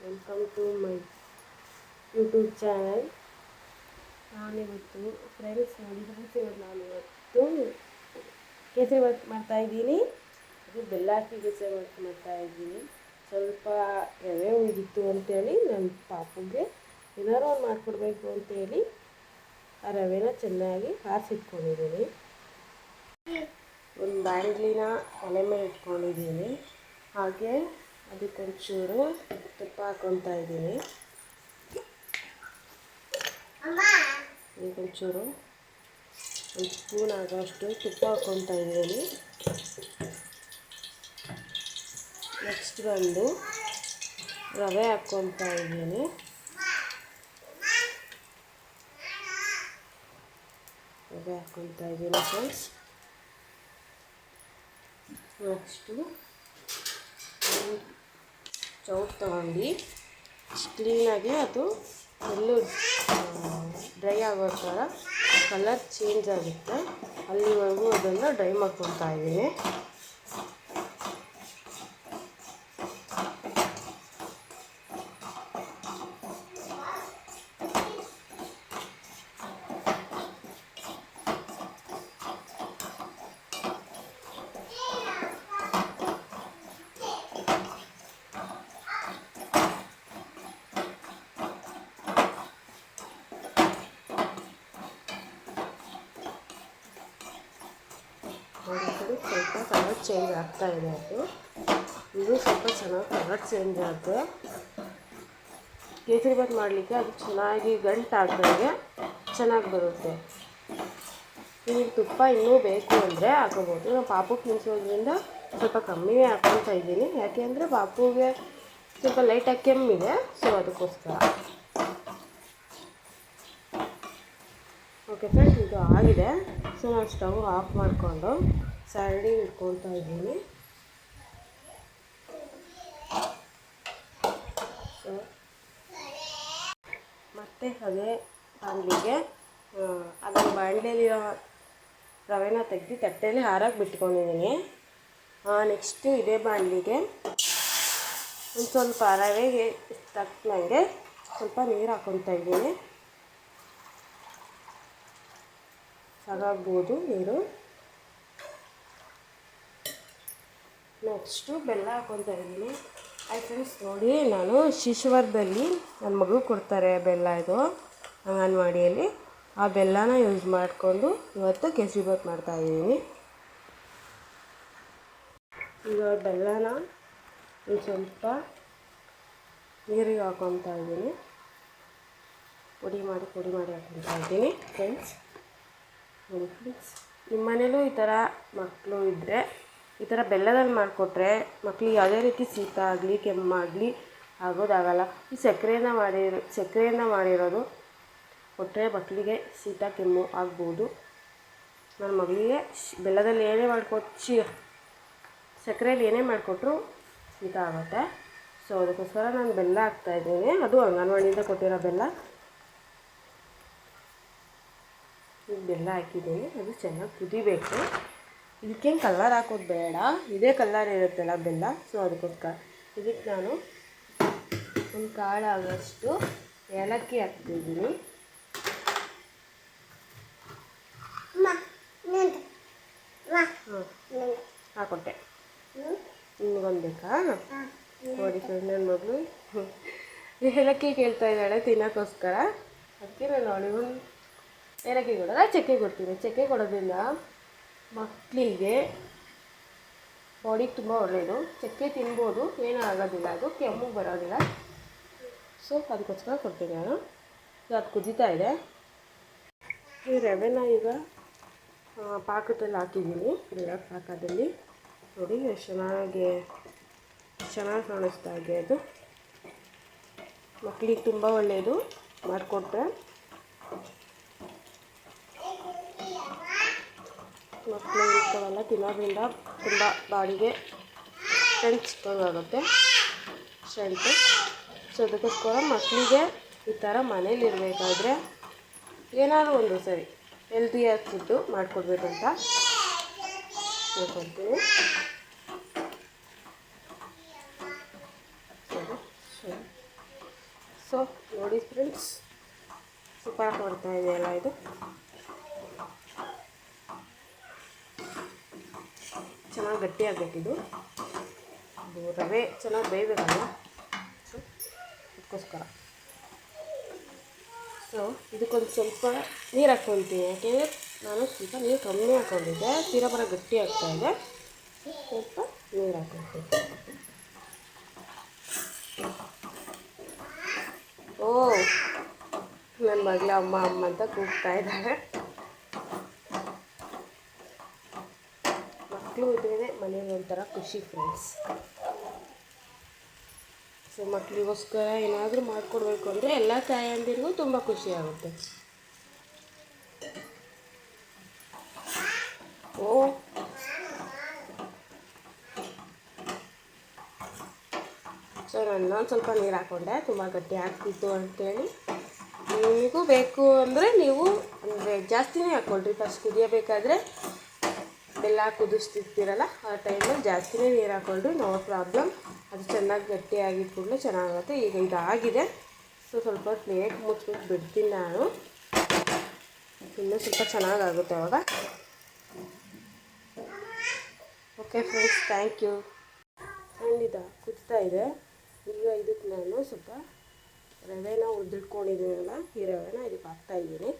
Welcome to my YouTube channel. ನಾನಿವತ್ತು friends ನೋಡಿ ನಾನಿವತ್ತು ಕೇಸರಿ ಬಾತ್ ಮಾಡ್ತಾಯಿದ್ದೀನಿ. ಅದು ಬೆಲ್ಲ ಹಾಕಿ ಕೇಸರಿ ಬಾತ್ ಮಾಡ್ತಾಯಿದ್ದೀನಿ. ಸ್ವಲ್ಪ ರವೆ ಉಳಿದಿತ್ತು ಅಂತೇಳಿ ನನ್ನ ಪಾಪುಗೆ ಏನಾರು ಒಂದು ಮಾಡಿಕೊಡ್ಬೇಕು ಅಂತೇಳಿ ಆ ರವೆನ ಚೆನ್ನಾಗಿ ಆರಿಸಿಟ್ಕೊಂಡಿದ್ದೀನಿ. ಒಂದು ಬಾಣಲಿನ ಒಲೆ ಮೇಲೆ ಇಟ್ಕೊಂಡಿದ್ದೀನಿ. ಹಾಗೆ ಅದಕ್ಕೊಂಚೂರು ತುಪ್ಪ ಹಾಕ್ಕೊತಾ ಇದ್ದೀನಿ. ಇದಕ್ಕೊಂಚೂರು ಒಂದು ಸ್ಪೂನ್ ಆಗೋಷ್ಟು ತುಪ್ಪ ಹಾಕ್ಕೊತಾ ಇದ್ದೀನಿ. ನೆಕ್ಸ್ಟ್ ಬಂದು ರವೆ ಹಾಕ್ಕೊತಾ ಇದ್ದೀನಿ. ಫ್ರೆಂಡ್ಸ್, ನೆಕ್ಸ್ಟು ಚೌಟ್ ತೊಗೊಂಡು ಕ್ಲೀನಾಗಿ ಅದು ಎಲ್ಲೂ ಡ್ರೈ ಆಗೋ ಥರ ಕಲರ್ ಚೇಂಜ್ ಆಗುತ್ತೆ ಅಲ್ಲಿವರೆಗೂ ಅದನ್ನು ಡ್ರೈ ಮಾಡ್ಕೊತಾ ಇದ್ದೀನಿ. ಸ್ವಲ್ಪ ಕಲರ್ ಚೇಂಜ್ ಆಗ್ತಾ ಇದೆ. ಇದು ಸ್ವಲ್ಪ ಚೆನ್ನಾಗಿ ಕಲರ್ ಚೇಂಜ್ ಆದರೆ ಕೇಸರಿ ಬಾತ್ ಮಾಡಲಿಕ್ಕೆ ಅದು ಚೆನ್ನಾಗಿ ಗಂಟಾಗ್ದಂಗೆ ಚೆನ್ನಾಗಿ ಬರುತ್ತೆ. ನಿಮಗೆ ತುಪ್ಪ ಇನ್ನೂ ಬೇಕು ಅಂದರೆ ಹಾಕೋಬೋದು. ನಾನು ಪಾಪುಗೆ ತಿನ್ನಿಸೋದ್ರಿಂದ ಸ್ವಲ್ಪ ಕಮ್ಮಿನೇ ಹಾಕ್ಕೊತಾ ಇದ್ದೀನಿ. ಯಾಕೆ ಅಂದರೆ ಪಾಪುಗೆ ಸ್ವಲ್ಪ ಲೈಟಾಗಿ ಕೆಮ್ಮಿದೆ, ಸೊ ಅದಕ್ಕೋಸ್ಕರ. ಓಕೆ ಫ್ರೆಂಡ್ಸ್, ಇದು ಆಗಿದೆ. ಸೊ ನಾನು ಸ್ಟವ್ ಆಫ್ ಮಾಡಿಕೊಂಡು ಸೈಡಿಗೆ ಇಟ್ಕೊತಾ ಇದ್ದೀನಿ. ಸೊ ಮತ್ತು ಅದೇ ಬಾಣಲಿಗೆ ಅದನ್ನು ಬಾಣಲೆಯಲ್ಲಿರೋ ರವೆನ ತೆಗೆದು ತಟ್ಟೆಯಲ್ಲಿ ಹಾರಕ್ಕೆ ಬಿಟ್ಕೊಂಡಿದ್ದೀನಿ. ನೆಕ್ಸ್ಟು ಇದೇ ಬಾಣಲಿಗೆ ಒಂದು ಸ್ವಲ್ಪ ರವೆಗೆ ತಕ್ಕನಂಗೆ ಸ್ವಲ್ಪ ನೀರು ಹಾಕ್ಕೊತಾ ಇದ್ದೀನಿ. ಸಾಕಾಗ್ಬೋದು ನೀರು. ನೆಕ್ಸ್ಟು ಬೆಲ್ಲ ಹಾಕ್ಕೊತಾ ಇದ್ದೀನಿ. ಫ್ರೆಂಡ್ಸ್ ನೋಡಿ, ನಾನು ಶಿಶುವಾರದಲ್ಲಿ ನನ್ನ ಮಗು ಕೊಡ್ತಾರೆ ಬೆಲ್ಲ, ಇದು ಅಂಗನವಾಡಿಯಲ್ಲಿ. ಆ ಬೆಲ್ಲನ ಯೂಸ್ ಮಾಡಿಕೊಂಡು ಇವತ್ತು ಕೇಸರಿ ಬಾತ್ ಮಾಡ್ತಾಯಿದ್ದೀನಿ. ಈಗ ಬೆಲ್ಲನ ಒಂದು ಸ್ವಲ್ಪ ನೀರಿಗೆ ಹಾಕ್ಕೊತಾ ಇದ್ದೀನಿ. ಪುಡಿ ಮಾಡಿ ಹಾಕ್ಕೊತಾ ಇದ್ದೀನಿ. ಫ್ರೆಂಡ್ಸ್, ನಿಮ್ಮ ಮನೇಲೂ ಈ ಥರ ಮಕ್ಕಳು ಇದ್ದರೆ ಈ ಥರ ಬೆಲ್ಲದಲ್ಲಿ ಮಾಡಿಕೊಟ್ರೆ ಮಕ್ಕಳಿಗೆ ಯಾವುದೇ ರೀತಿ ಶೀತ ಆಗಲಿ ಕೆಮ್ಮಾಗಲಿ ಆಗೋದಾಗಲ್ಲ. ಈ ಸಕ್ಕರೆಯಿಂದ ಮಾಡಿರೋದು ಕೊಟ್ಟರೆ ಮಕ್ಕಳಿಗೆ ಶೀತ ಕೆಮ್ಮು ಆಗ್ಬೋದು. ನನ್ನ ಮಗಳಿಗೆ ಬೆಲ್ಲದಲ್ಲಿ ಏನೇ ಸಕ್ಕರೆಯಲ್ಲಿ ಏನೇ ಮಾಡಿಕೊಟ್ರು ಶೀತ ಆಗುತ್ತೆ. ಸೊ ಅದಕ್ಕೋಸ್ಕರ ನಾನು ಬೆಲ್ಲ ಹಾಕ್ತಾಯಿದ್ದೀನಿ. ಅದು ಅಂಗನವಾಡಿಯಿಂದ ಕೊಟ್ಟಿರೋ ಬೆಲ್ಲ. ಈಗ ಬೆಲ್ಲ ಹಾಕಿದ್ದೀನಿ. ಅದು ಚೆನ್ನಾಗಿ ಕುದಿಬೇಕು. ಇದಕ್ಕೇನು ಕಲರ್ ಹಾಕೋದು ಬೇಡ, ಇದೇ ಕಲರ್ ಇರುತ್ತಲ್ಲ ಬೆಲ್ಲ. ಸೊ ಅದಕ್ಕೋಸ್ಕರ ಇದಕ್ಕೆ ನಾನು ಒಂದು ಕಾಳು ಆಗೋಷ್ಟು ಏಲಕ್ಕಿ ಹಾಕ್ತಿದ್ದೀನಿ. ಹಾಕ್ಕೊಟ್ಟೆ. ನಿಮಗೊಂದು ಬೇಕಾ? ನೋಡಿ ಫ್ರೆಂಡ್, ನನ್ನ ಮಗಳು ಏಲಕ್ಕಿ ಕೇಳ್ತಾ ಇದ್ದಾಳೆ ತಿನ್ನೋಕ್ಕೋಸ್ಕರ. ಅದಕ್ಕೆ ನಾನು ಅವಳಿಗೆ ಒಂದು ಏಲಕ್ಕಿ ಕೊಡೋಲ್ಲ, ಚಕ್ಕೆ ಕೊಡ್ತೀನಿ. ಚಕ್ಕೆ ಕೊಡೋದ್ರಿಂದ ಮಕ್ಕಳಿಗೆ ಬಾಡಿಗೆ ತುಂಬ ಒಳ್ಳೆಯದು. ಚಕ್ಕೆ ತಿನ್ಬೋದು, ಏನೂ ಆಗೋದಿಲ್ಲ, ಅದು ಕೆಮ್ಮಿಗೆ ಬರೋದಿಲ್ಲ. ಸೊ ಅದಕ್ಕೋಸ್ಕರ ಕೊಡ್ತೀನಿ ನಾನು. ಅದು ಕುದೀತಾ ಇದೆ. ಈ ರವೆನ ಈಗ ಪಾಕದಲ್ಲಿ ಹಾಕಿದ್ದೀನಿ. ಬೆಲ್ಲದ ಪಾಕದಲ್ಲಿ ನೋಡಿ ಎಷ್ಟು ಚೆನ್ನಾಗಿ ಕಾಣಿಸ್ತಾ ಇದೆ. ಅದು ಮಕ್ಕಳಿಗೆ ತುಂಬ ಒಳ್ಳೆಯದು ಮಾಡಿಕೊಟ್ರೆ. ಮಕ್ಕಳು ಇಂಥವೆಲ್ಲ ತಿನ್ನೋದ್ರಿಂದ ತುಂಬ ಬಾಡಿಗೆ ಸ್ಟ್ರೆಂತ್ ಸಿಕ್ಕಾಗುತ್ತೆ, ಸ್ಟ್ರೆಂತು. ಸೊ ಅದಕ್ಕೋಸ್ಕರ ಮಕ್ಕಳಿಗೆ ಈ ಥರ ಮನೇಲಿರಬೇಕಾದ್ರೆ ಏನಾದರೂ ಒಂದು ಸರಿ ಹೆಲ್ತಿಯಾದ ಫುಡ್ಡು ಮಾಡಿಕೊಡ್ಬೇಕಂತ ಹೇಳ್ಕೊಳ್ತೀನಿ. ಸೊ ನೋಡಿ ಫ್ರೆಂಡ್ಸ್, ಸೂಪರಾಗಿ ಬರ್ತಾ ಇದೆಯಲ್ಲ ಇದು. ಚೆನ್ನಾಗಿ ಗಟ್ಟಿಯಾಗಬೇಕಿದು, ರವೆ ಚೆನ್ನಾಗಿ ಬೇಯಬೇಕಲ್ಲ, ಸೊ ಅದಕ್ಕೋಸ್ಕರ. ಸೊ ಇದಕ್ಕೊಂದು ಸ್ವಲ್ಪ ನೀರು ಹಾಕ್ಕೊಳ್ತೀನಿ, ಯಾಕೆಂದರೆ ನಾನು ಸ್ವಲ್ಪ ನೀರು ಕಮ್ಮಿ ಹಾಕ್ಕೊಂಡಿದ್ದೆ, ತೀರಾ ಬರೋ ಗಟ್ಟಿ ಆಗ್ತಾಯಿದೆ. ಸ್ವಲ್ಪ ನೀರು ಹಾಕ್ಕೊಳ್ತೀನಿ. ಓ, ನನ್ನ ಮಗಳ ಅಮ್ಮ ಅಮ್ಮ ಅಂತ ಕೂಗ್ತಾ ಇದ್ದಾಳೆ. ಮಕ್ಕಳು ಇದ್ರೇ ಮನೇಲಿ ಒಂಥರ ಖುಷಿ ಫ್ರೆಂಡ್ಸ್. ಸೊ ಮಕ್ಕಳಿಗೋಸ್ಕರ ಏನಾದರೂ ಮಾಡಿಕೊಡ್ಬೇಕು ಅಂದರೆ ಎಲ್ಲ ತಾಯಂದಿರಿಗೂ ತುಂಬ ಖುಷಿ ಆಗುತ್ತೆ. ಓ, ಸೊ ನಾನು ಸ್ವಲ್ಪ ನೀರು ಹಾಕ್ಕೊಂಡೆ, ತುಂಬ ಗಟ್ಟಿ ಆಗ್ತಿತ್ತು ಅಂಥೇಳಿ. ನಿಮಗೂ ಬೇಕು ಅಂದರೆ ನೀವು ಅಂದರೆ ಜಾಸ್ತಿನೇ ಹಾಕ್ಕೊಳ್ರಿ. ಫಸ್ಟ್ ಕುದಿಯಬೇಕಾದ್ರೆ ಬೆಲ್ಲ ಕುದಿಸ್ತಿರ್ತೀರಲ್ಲ, ಆ ಟೈಮಲ್ಲಿ ಜಾಸ್ತಿನೇ ನೀರು ಹಾಕ್ಕೊಳ್ರಿ, ನೋ ಪ್ರಾಬ್ಲಮ್. ಅದು ಚೆನ್ನಾಗಿ ಗಟ್ಟಿಯಾಗಿದ್ದ ಕೂಡಲೇ ಚೆನ್ನಾಗುತ್ತೆ. ಈಗ ಇದಾಗಿದೆ, ಸೊ ಸ್ವಲ್ಪ ಪ್ಲೇಟ್ ಮುಚ್ಚಿಬಿಟ್ಟು ಬಿಡ್ತೀನಿ ನಾನು. ಇನ್ನೂ ಸ್ವಲ್ಪ ಚೆನ್ನಾಗಾಗುತ್ತೆ ಅವಾಗ. Okay friends, thank you. ಖಂಡಿತ ಕುದಿತಾ ಇದೆ. ಈಗ ಇದಕ್ಕೆ ನಾನು ಸ್ವಲ್ಪ ರವೆನ ಹುರಿದಿಟ್ಕೊಂಡಿದ್ದೀನಲ್ಲ, ಈ ರವೆನ ಇದಕ್ಕೆ ಹಾಕ್ತಾಯಿದ್ದೀನಿ.